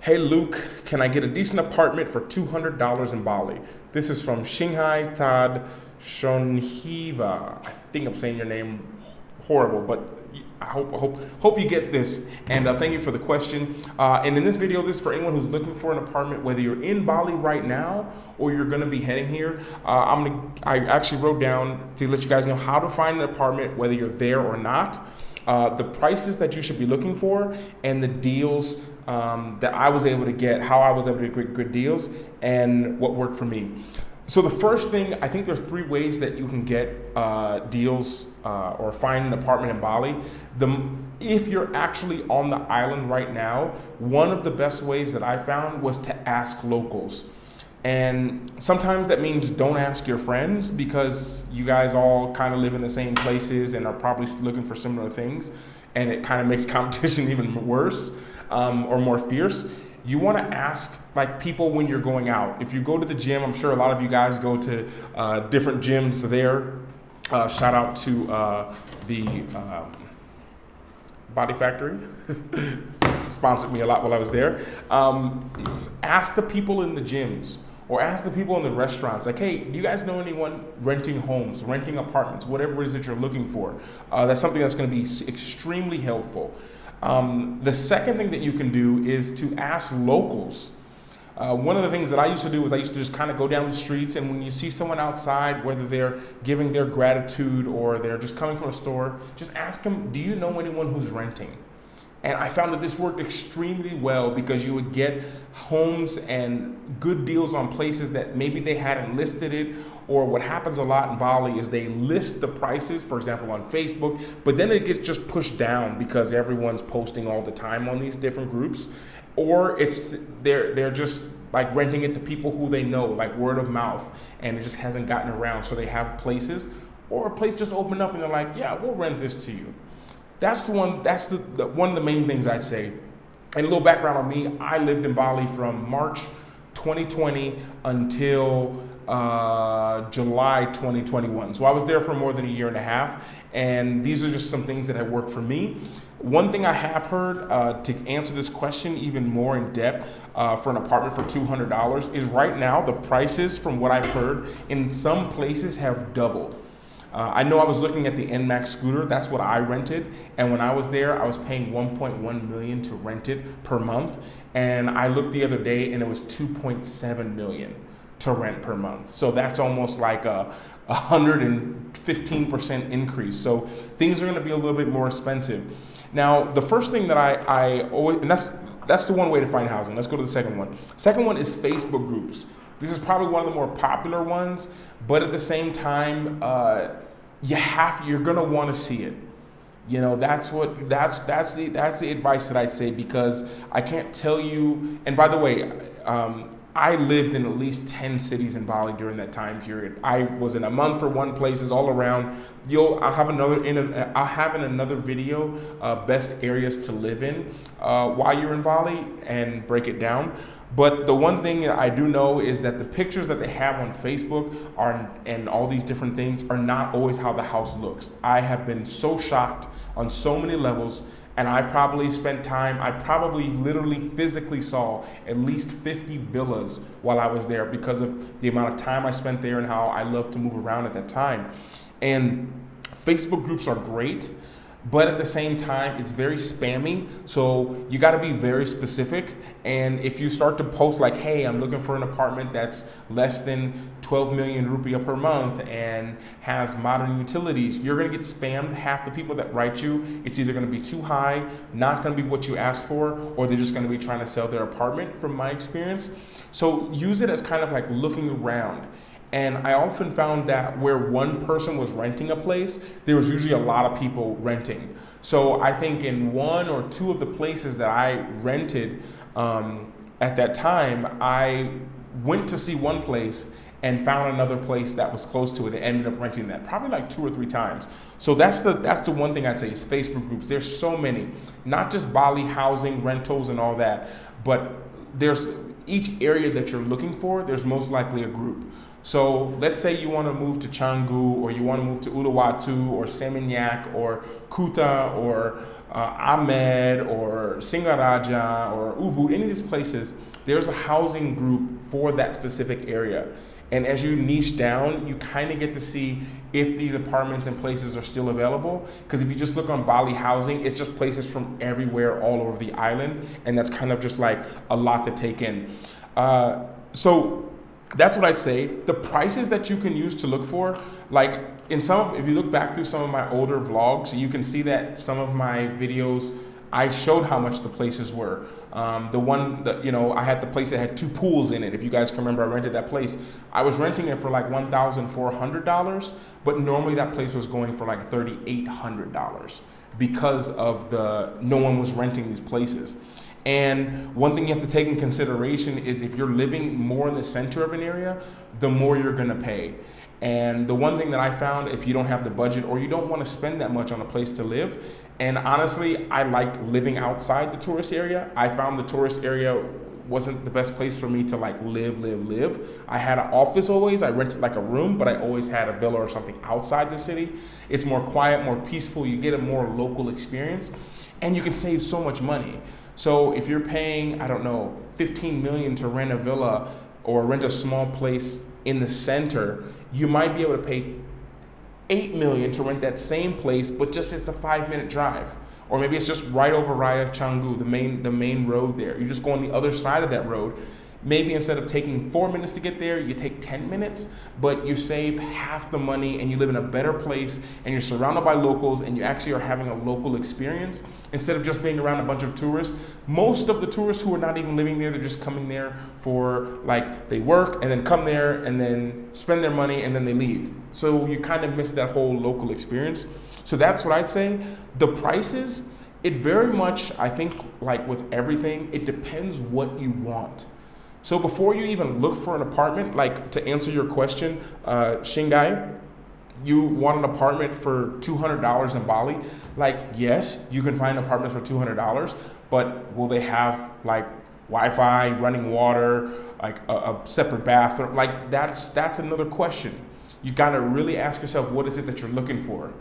Hey Luke, can I get a decent apartment for $200 in Bali? This is from Shanghai Tad Shonhiva. I think I'm saying your name horrible, but I hope you get this. And thank you for the question. And in this video, this is for anyone who's looking for an apartment, whether you're in Bali right now or you're going to be heading here. I actually wrote down to let you guys know how to find an apartment, whether you're there or not, the prices that you should be looking for, and the deals that I was able to get, how I was able to get good deals, and what worked for me. So the first thing, I think there's 3 ways that you can get deals or find an apartment in Bali. If you're actually on the island right now, one of the best ways that I found was to ask locals. And sometimes that means don't ask your friends, because you guys all kind of live in the same places and are probably looking for similar things, and it kind of makes competition even worse or more fierce. You want to ask like people when you're going out. If you go to the gym, I'm sure a lot of you guys go to different gyms there. Shout out to the Body Factory. Sponsored me a lot while I was there. Ask the people in the gyms, or ask the people in the restaurants, like, hey, do you guys know anyone renting homes, renting apartments, whatever it is that you're looking for? That's something that's going to be extremely helpful. The second thing that you can do is to ask locals. One of the things that I used to do was I used to just kind of go down the streets, and when you see someone outside, whether they're giving their gratitude or they're just coming from a store, just ask them, do you know anyone who's renting? And I found that this worked extremely well, because you would get homes and good deals on places that maybe they hadn't listed it. Or what happens a lot in Bali is they list the prices, for example, on Facebook, but then it gets just pushed down because everyone's posting all the time on these different groups. Or they're just like renting it to people who they know, like word of mouth, and it just hasn't gotten around. So they have places, or a place just opened up and they're like, yeah, we'll rent this to you. That's the one. That's the one of the main things I say. And a little background on me: I lived in Bali from March 2020 until July 2021. So I was there for more than a year and a half. And these are just some things that have worked for me. One thing I have heard to answer this question even more in depth for an apartment for $200 is right now the prices, from what I've heard, in some places have doubled. I know I was looking at the NMAX scooter. That's what I rented. And when I was there, I was paying $1.1 million to rent it per month. And I looked the other day and it was $2.7 million to rent per month. So that's almost like a 115% increase. So things are going to be a little bit more expensive. Now, the first thing that I always, and that's the one way to find housing. Let's go to the second one. Second one is Facebook groups. This is probably one of the more popular ones, but at the same time, you're gonna want to see it. You know, that's the advice that I say, because I can't tell you. And by the way, I lived in at least 10 cities in Bali during that time period. I was in a month for one places all around. I'll have in another video best areas to live in while you're in Bali, and break it down. But the one thing that I do know is that the pictures that they have on Facebook and all these different things are not always how the house looks. I have been so shocked on so many levels, and I probably literally physically saw at least 50 villas while I was there, because of the amount of time I spent there and how I love to move around at that time. And Facebook groups are great, but at the same time, it's very spammy. So you got to be very specific. And if you start to post like, hey, I'm looking for an apartment that's less than 12 million rupiah per month and has modern utilities, you're going to get spammed. Half the people that write you, it's either going to be too high, not going to be what you asked for, or they're just going to be trying to sell their apartment, from my experience. So use it as kind of like looking around. And I often found that where one person was renting a place, there was usually a lot of people renting. So I think in 1 or 2 of the places that I rented at that time, I went to see one place and found another place that was close to it and ended up renting that probably like 2 or 3 times. So that's the one thing I'd say is Facebook groups. There's so many, not just Bali housing, rentals and all that, but there's each area that you're looking for, there's most likely a group. So let's say you want to move to Canggu, or you want to move to Uluwatu or Seminyak or Kuta or Ahmed or Singaraja or Ubud, any of these places, there's a housing group for that specific area. And as you niche down, you kind of get to see if these apartments and places are still available. Because if you just look on Bali housing, it's just places from everywhere all over the island. And that's kind of just like a lot to take in. So that's what I'd say. The prices that you can use to look for, like if you look back through some of my older vlogs, you can see that some of my videos, I showed how much the places were. I had the place that had 2 pools in it. If you guys can remember, I rented that place. I was renting it for like $1,400, but normally that place was going for like $3,800 because of no one was renting these places. And one thing you have to take in consideration is if you're living more in the center of an area, the more you're gonna pay. And the one thing that I found, if you don't have the budget or you don't want to spend that much on a place to live, and honestly, I liked living outside the tourist area. I found the tourist area wasn't the best place for me to like live. I had an office always. I rented like a room, but I always had a villa or something outside the city. It's more quiet, more peaceful. You get a more local experience, and you can save so much money. So if you're paying, I don't know, 15 million to rent a villa or rent a small place in the center, you might be able to pay 8 million to rent that same place, but just it's a 5-minute drive. Or maybe it's just right over Raya Canggu, the main road there. You just go on the other side of that road. Maybe instead of taking 4 minutes to get there, you take 10 minutes, but you save half the money and you live in a better place and you're surrounded by locals and you actually are having a local experience instead of just being around a bunch of tourists. Most of the tourists who are not even living there, they're just coming there for like, they work and then come there and then spend their money and then they leave. So you kind of miss that whole local experience. So that's what I'd say. The prices, it very much, I think like with everything, it depends what you want. So before you even look for an apartment, like to answer your question, Shingai, you want an apartment for $200 in Bali? Like, yes, you can find apartments for $200, but will they have like Wi-Fi, running water, like a separate bathroom? Like that's another question. You gotta really ask yourself, what is it that you're looking for?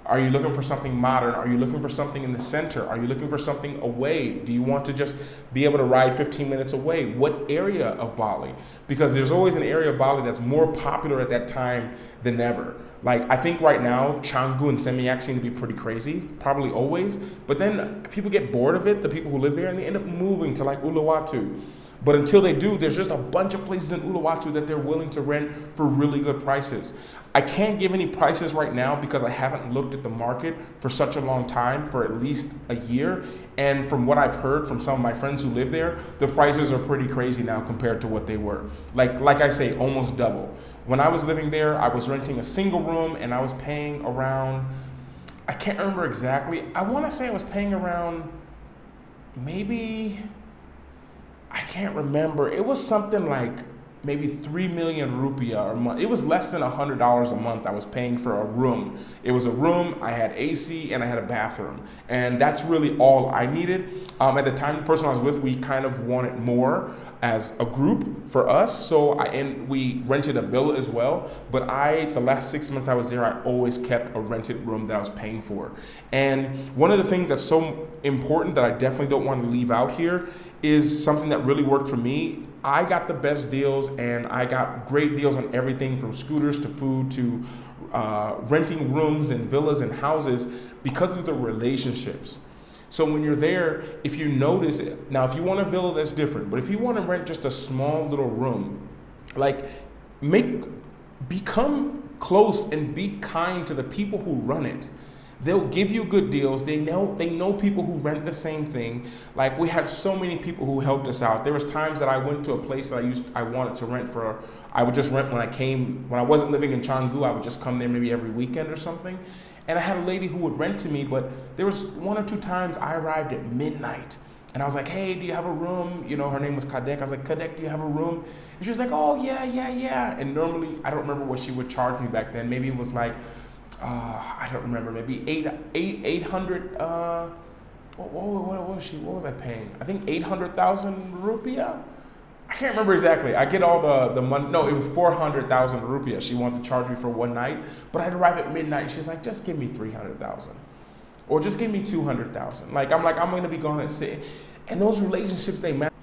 Are you looking for something modern? Are you looking for something in the center? Are you looking for something away? Do you want to just be able to ride 15 minutes away? What area of Bali? Because there's always an area of Bali that's more popular at that time than ever. Like I think right now, Canggu and Seminyak seem to be pretty crazy, probably always. But then people get bored of it, the people who live there, and they end up moving to like Uluwatu. But until they do, there's just a bunch of places in Uluwatu that they're willing to rent for really good prices. I can't give any prices right now because I haven't looked at the market for such a long time, for at least a year. And from what I've heard from some of my friends who live there, the prices are pretty crazy now compared to what they were. Like I say, almost double. When I was living there, I was renting a single room and I was paying around, I can't remember exactly. I want to say I was paying around maybe, I can't remember. It was something like maybe 3 million rupiah a month. It was less than $100 a month I was paying for a room. It was a room, I had AC, and I had a bathroom. And that's really all I needed. At the time, the person I was with, we kind of wanted more as a group for us. So we rented a villa as well. But the last 6 months I was there, I always kept a rented room that I was paying for. And one of the things that's so important that I definitely don't want to leave out here is something that really worked for me. I got the best deals and I got great deals on everything from scooters to food to renting rooms and villas and houses because of the relationships. So when you're there, if you notice it, now if you want a villa, that's different, but if you want to rent just a small little room, like become close and be kind to the people who run it. They'll give you good deals. They know people who rent the same thing. Like we had so many people who helped us out. There was times that I went to a place that I wanted to rent for. I would just rent when I wasn't living in Canggu. I would just come there maybe every weekend or something. And I had a lady who would rent to me, but there was 1 or 2 times I arrived at midnight. And I was like, hey, do you have a room? You know, her name was Kadek. I was like, Kadek, do you have a room? And she was like, oh, yeah. And normally, I don't remember what she would charge me back then. Maybe it was like, I don't remember, maybe 800, what was I paying? I think 800,000 rupiah? I can't remember exactly. I get all the money. No, it was 400,000 rupiah. She wanted to charge me for one night, but I'd arrive at midnight and she's like, just give me 300,000. or just give me 200,000. Like I'm going to be going to say, and those relationships, they matter.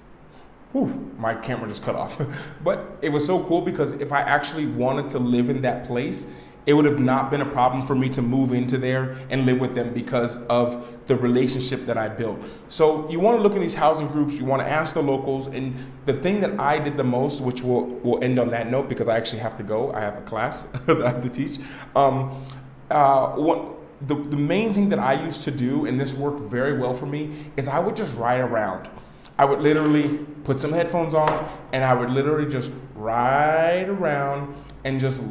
Whew, my camera just cut off. But it was so cool because if I actually wanted to live in that place, it would have not been a problem for me to move into there and live with them because of the relationship that I built. So you want to look at these housing groups, you want to ask the locals, and the thing that I did the most, which we'll end on that note because I actually have to go, I have a class that I have to teach. The main thing that I used to do, and this worked very well for me, is I would just ride around. I would literally put some headphones on and I would literally just ride around and just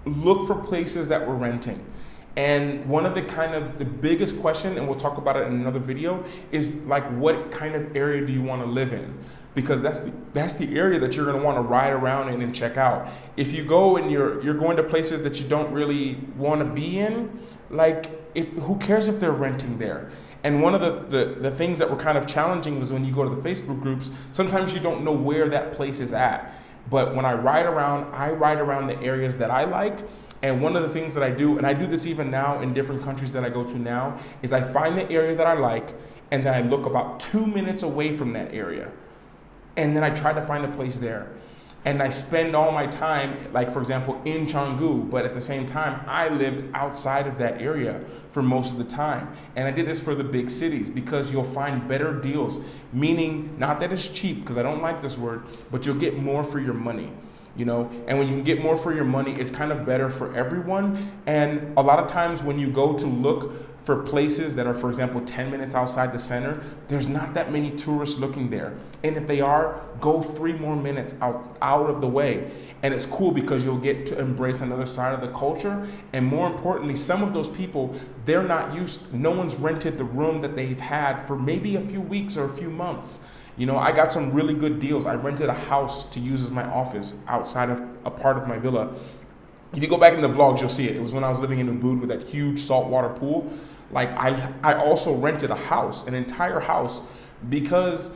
look for places that were renting. And one of the biggest question, and we'll talk about it in another video, is like, what kind of area do you want to live in? Because that's the area that you're going to want to ride around in and check out. If you go and you're going to places that you don't really want to be in, like, who cares if they're renting there? And one of the things that were kind of challenging was when you go to the Facebook groups, sometimes you don't know where that place is at. But when I ride around the areas that I like. And one of the things that I do, and I do this even now in different countries that I go to now, is I find the area that I like, and then I look about 2 minutes away from that area. And then I try to find a place there. And I spend all my time, like for example, in Canggu, but at the same time, I lived outside of that area for most of the time. And I did this for the big cities because you'll find better deals, meaning not that it's cheap, because I don't like this word, but you'll get more for your money. You know, and when you can get more for your money, it's kind of better for everyone. And a lot of times when you go to look for places that are, for example, 10 minutes outside the center, there's not that many tourists looking there. And if they are, go 3 more minutes out of the way. And it's cool because you'll get to embrace another side of the culture. And more importantly, some of those people, they're not no one's rented the room that they've had for maybe a few weeks or a few months. You know, I got some really good deals. I rented a house to use as my office outside of a part of my villa. If you go back in the vlogs, you'll see it. It was when I was living in Ubud with that huge saltwater pool. Like I also rented a house, an entire house, because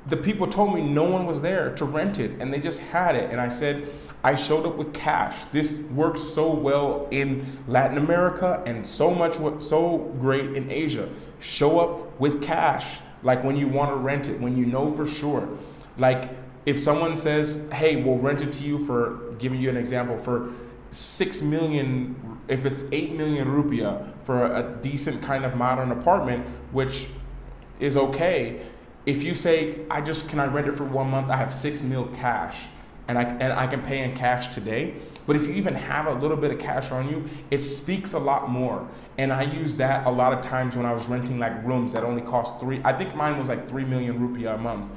the people told me no one was there to rent it and they just had it. And I said, I showed up with cash. This works so well in Latin America and so great in Asia. Show up with cash. Like when you want to rent it, when you know for sure. Like if someone says, hey, we'll rent it to you for, giving you an example, for 6 million, if it's 8 million rupiah for a decent kind of modern apartment, which is okay. If you say, can I rent it for 1 month? I have 6 mil cash and I can pay in cash today. But if you even have a little bit of cash on you, it speaks a lot more. And I use that a lot of times when I was renting like rooms that only cost I think mine was like 3 million rupiah a month.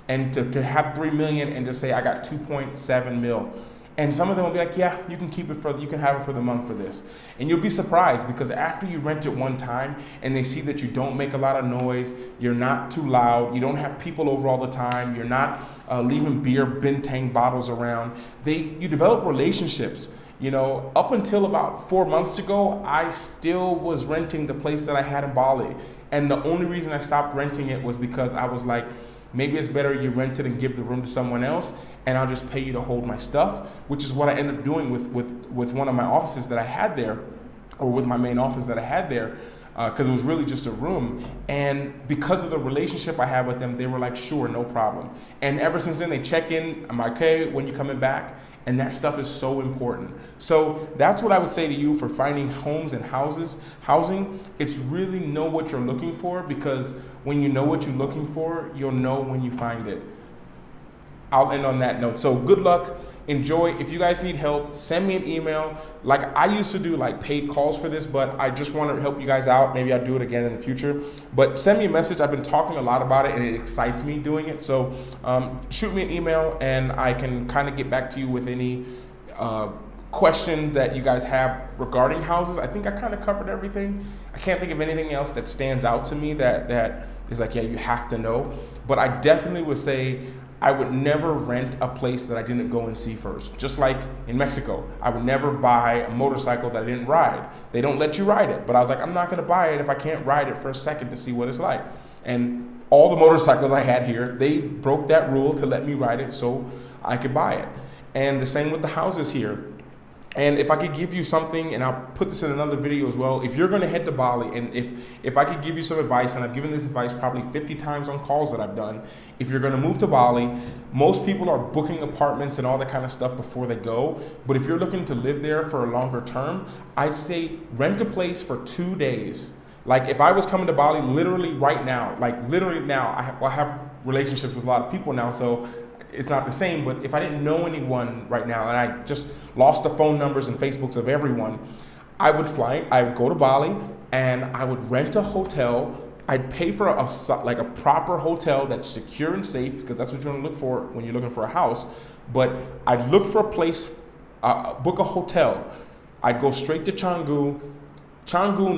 And to have 3 million and just say I got 2.7 mil. And some of them will be like, yeah, you can you can have it for the month for this. And you'll be surprised because after you rent it one time and they see that you don't make a lot of noise, you're not too loud, you don't have people over all the time, you're not leaving beer bintang bottles around, you develop relationships. You know, up until about 4 months ago, I still was renting the place that I had in Bali. And the only reason I stopped renting it was because I was like, maybe it's better you rent it and give the room to someone else, and I'll just pay you to hold my stuff, which is what I ended up doing with one of my offices that I had there, or with my main office that I had there, because it was really just a room. And because of the relationship I had with them, they were like, sure, no problem. And ever since then, they check in, I'm like, okay, when you coming back? And that stuff is so important. So that's what I would say to you for finding homes and housing. It's really know what you're looking for, because when you know what you're looking for, you'll know when you find it. I'll end on that note. So good luck. Enjoy. If you guys need help, send me an email. Like I used to do like paid calls for this, but I just want to help you guys out. Maybe I'll do it again in the future. But send me a message. I've been talking a lot about it and it excites me doing it. So shoot me an email and I can kind of get back to you with any question that you guys have regarding houses. I think I kind of covered everything. I can't think of anything else that stands out to me that is like, yeah, you have to know. But I definitely would say I would never rent a place that I didn't go and see first. Just like in Mexico, I would never buy a motorcycle that I didn't ride. They don't let you ride it, but I was like, I'm not gonna buy it if I can't ride it for a second to see what it's like. And all the motorcycles I had here, they broke that rule to let me ride it so I could buy it. And the same with the houses here. And if I could give you something, and I'll put this in another video as well, if you're going to head to Bali, and if I could give you some advice, and I've given this advice probably 50 times on calls that I've done, if you're going to move to Bali, most people are booking apartments and all that kind of stuff before they go. But if you're looking to live there for a longer term, I'd say rent a place for 2 days. Like if I was coming to Bali literally right now, I have relationships with a lot of people now, so it's not the same, but if I didn't know anyone right now and I just lost the phone numbers and Facebooks of everyone, I would go to Bali and I would rent a hotel. I'd pay for a proper hotel that's secure and safe, because that's what you want to look for when you're looking for a house. But I'd look for a place, book a hotel. I'd go straight to Canggu,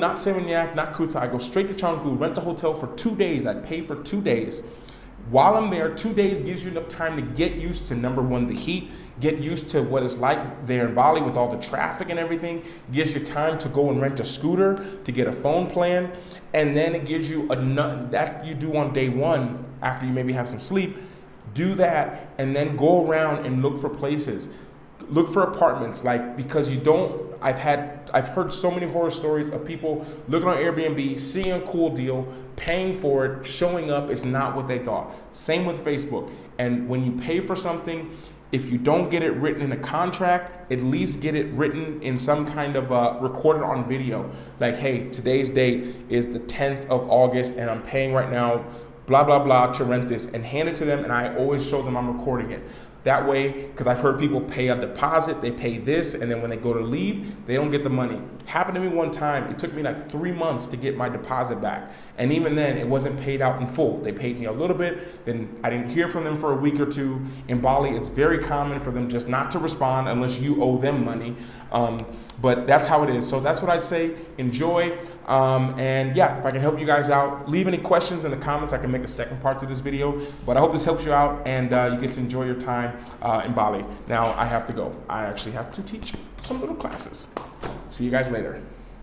not Seminyak, not Kuta. I'd go straight to Canggu, rent a hotel for 2 days. I'd pay for 2 days. While I'm there, 2 days gives you enough time to get used to, number one, the heat, get used to what it's like there in Bali with all the traffic and everything, gives you time to go and rent a scooter, to get a phone plan, and then it gives you that you do on day one after you maybe have some sleep. Do that, and then go around and look for places. Look for apartments, because I've heard so many horror stories of people looking on Airbnb, seeing a cool deal, paying for it, showing up, it's not what they thought. Same with Facebook. And when you pay for something, if you don't get it written in a contract, at least get it written in some kind of recorded on video. Like, hey, today's date is the 10th of August and I'm paying right now, blah, blah, blah, to rent this, and hand it to them. And I always show them I'm recording it. That way, because I've heard people pay a deposit, they pay this, and then when they go to leave, they don't get the money. Happened to me one time. It took me like 3 months to get my deposit back. And even then, it wasn't paid out in full. They paid me a little bit, then I didn't hear from them for a week or two. In Bali, it's very common for them just not to respond unless you owe them money. But that's how it is. So that's what I say. Enjoy. And yeah, if I can help you guys out, leave any questions in the comments. I can make a second part to this video. But I hope this helps you out, and you get to enjoy your time in Bali. Now I have to go. I actually have to teach some little classes. See you guys later.